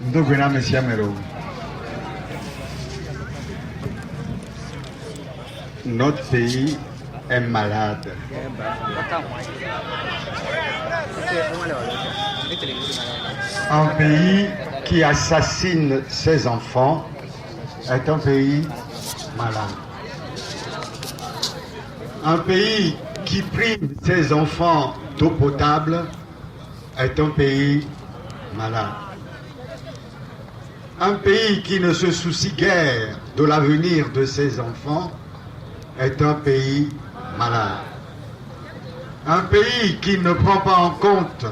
Ndogwena Messiamero. Notre pays est malade. Un pays qui assassine ses enfants est un pays malade. Un pays qui prive ses enfants d'eau potable est un pays malade. Un pays qui ne se soucie guère de l'avenir de ses enfants est un pays malade. Un pays qui ne prend pas en compte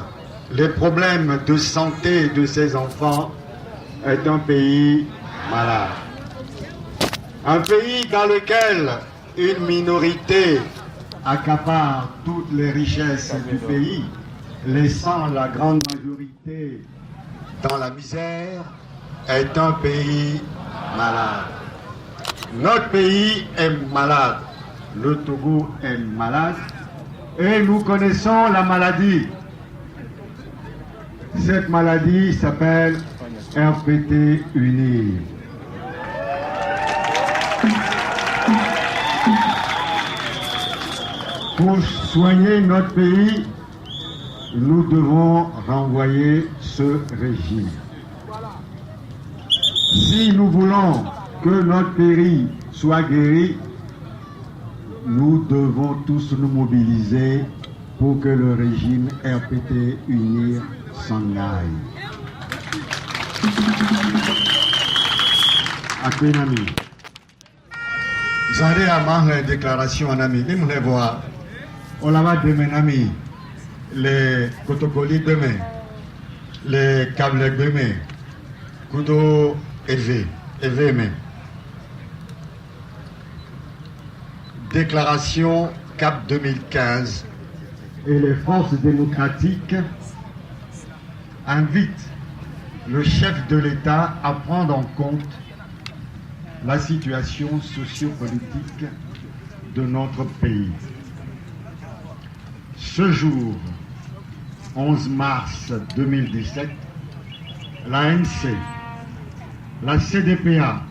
les problèmes de santé de ses enfants est un pays malade. Un pays dans lequel une minorité accapare toutes les richesses du pays, laissant la grande majorité dans la misère, est un pays malade. Notre pays est malade. Le Togo est malade. Et nous connaissons la maladie. Cette maladie s'appelle RPT UNIR. Pour soigner notre pays, nous devons renvoyer ce régime. Si nous voulons que notre pays soit guéri, nous devons tous nous mobiliser pour que le régime RPT UNIR s'en aille. Akwenami. Zare amang la déclaration en ami. Ni mune voir. On la va demain ami. Les protocoles demain. Les câbles demain. Kudo élevé. Élevé même. Déclaration CAP 2015. Et les forces démocratiques invitent le chef de l'État à prendre en compte la situation sociopolitique de notre pays. Ce jour, 11 mars 2017, l'ANC, la CDPA,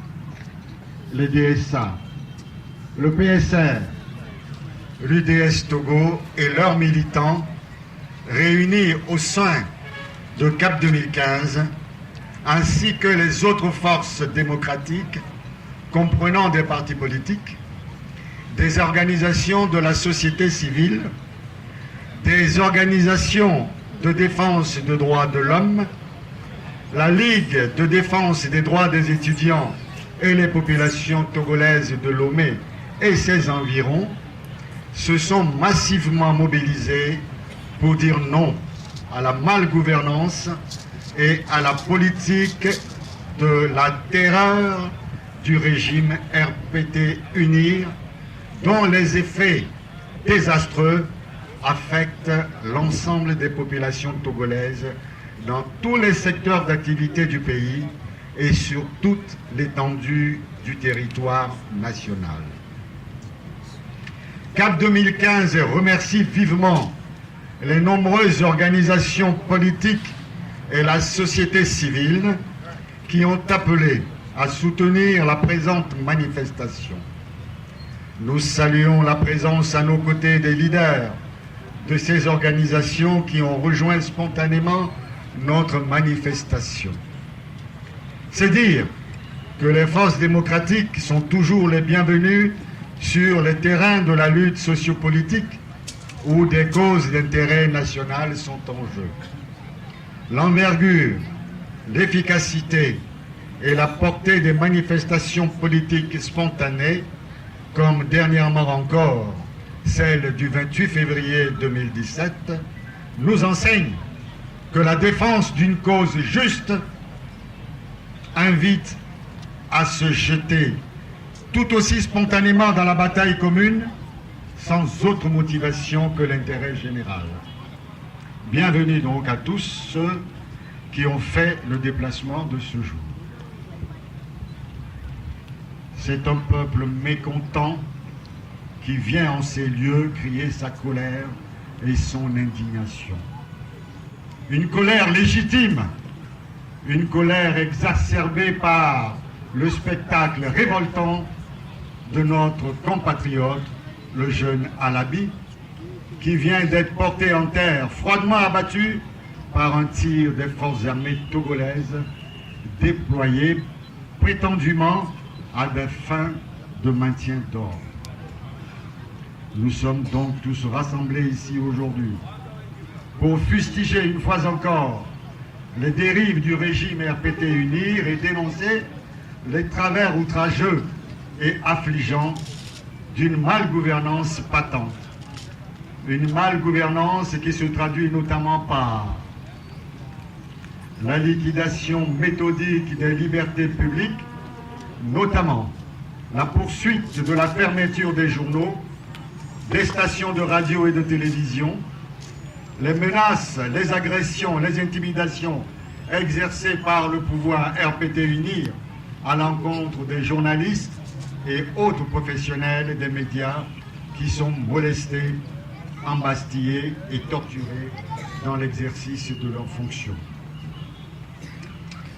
les DSA, le PSR, l'UDS Togo et leurs militants réunis au sein de CAP 2015, ainsi que les autres forces démocratiques comprenant des partis politiques, des organisations de la société civile, des organisations de défense des droits de l'homme, la Ligue de défense des droits des étudiants et les populations togolaises de Lomé et ses environs se sont massivement mobilisés pour dire non à la malgouvernance et à la politique de la terreur du régime RPT UNIR, dont les effets désastreux affectent l'ensemble des populations togolaises dans tous les secteurs d'activité du pays et sur toute l'étendue du territoire national. CAP 2015 remercie vivement les nombreuses organisations politiques et la société civile qui ont appelé à soutenir la présente manifestation. Nous saluons la présence à nos côtés des leaders de ces organisations qui ont rejoint spontanément notre manifestation. C'est dire que les forces démocratiques sont toujours les bienvenues sur le terrain de la lutte sociopolitique où des causes d'intérêt national sont en jeu. L'envergure, l'efficacité et la portée des manifestations politiques spontanées, comme dernièrement encore celle du 28 février 2017, nous enseignent que la défense d'une cause juste invite à se jeter tout aussi spontanément dans la bataille commune, sans autre motivation que l'intérêt général. Bienvenue donc à tous ceux qui ont fait le déplacement de ce jour. C'est un peuple mécontent qui vient en ces lieux crier sa colère et son indignation. Une colère légitime une colère exacerbée par le spectacle révoltant de notre compatriote, le jeune Alabi, qui vient d'être porté en terre, froidement abattu par un tir des forces armées togolaises déployées prétendument à des fins de maintien d'ordre. Nous sommes donc tous rassemblés ici aujourd'hui pour fustiger une fois encore les dérives du régime RPT UNIR et dénoncer les travers outrageux et affligeants d'une malgouvernance patente. Une malgouvernance qui se traduit notamment par la liquidation méthodique des libertés publiques, notamment la poursuite de la fermeture des journaux, des stations de radio et de télévision, les menaces, les agressions, les intimidations exercées par le pouvoir RPT UNIR à l'encontre des journalistes et autres professionnels des médias qui sont molestés, embastillés et torturés dans l'exercice de leurs fonctions.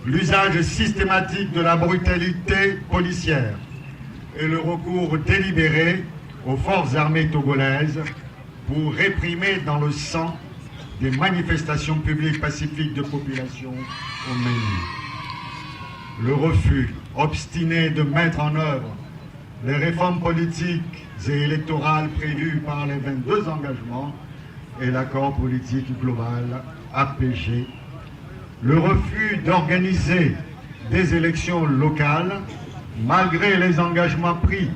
L'usage systématique de la brutalité policière et le recours délibéré aux forces armées togolaises pour réprimer dans le sang des manifestations publiques pacifiques de population au Mali. Le refus obstiné de mettre en œuvre les réformes politiques et électorales prévues par les 22 engagements et l'accord politique global APG. Le refus d'organiser des élections locales malgré les engagements pris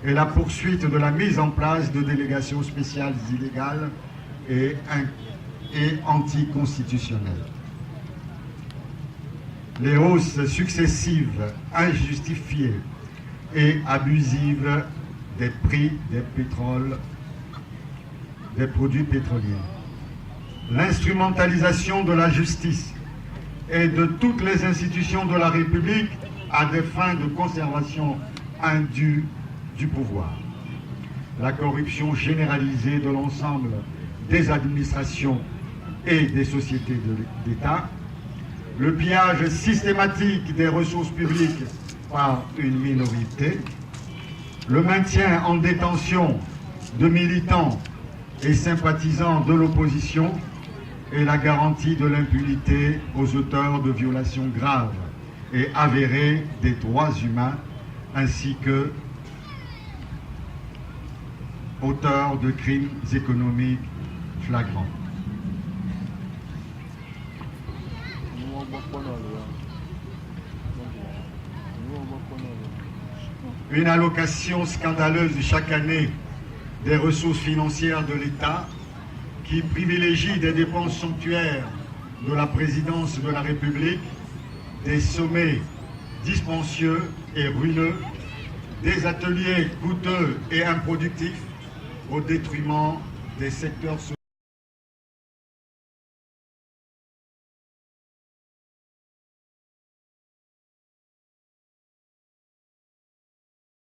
et la poursuite de la mise en place de délégations spéciales illégales et anticonstitutionnelles. Les hausses successives, injustifiées et abusives des prix des produits pétroliers. L'instrumentalisation de la justice et de toutes les institutions de la République à des fins de conservation indue du pouvoir. La corruption généralisée de l'ensemble des administrations et des sociétés d'État, le pillage systématique des ressources publiques par une minorité, le maintien en détention de militants et sympathisants de l'opposition et la garantie de l'impunité aux auteurs de violations graves et avérées des droits humains ainsi que auteurs de crimes économiques flagrants. Une allocation scandaleuse chaque année des ressources financières de l'État qui privilégie des dépenses somptuaires de la présidence de la République, des sommets dispendieux et ruineux, des ateliers coûteux et improductifs au détriment des secteurs sociaux.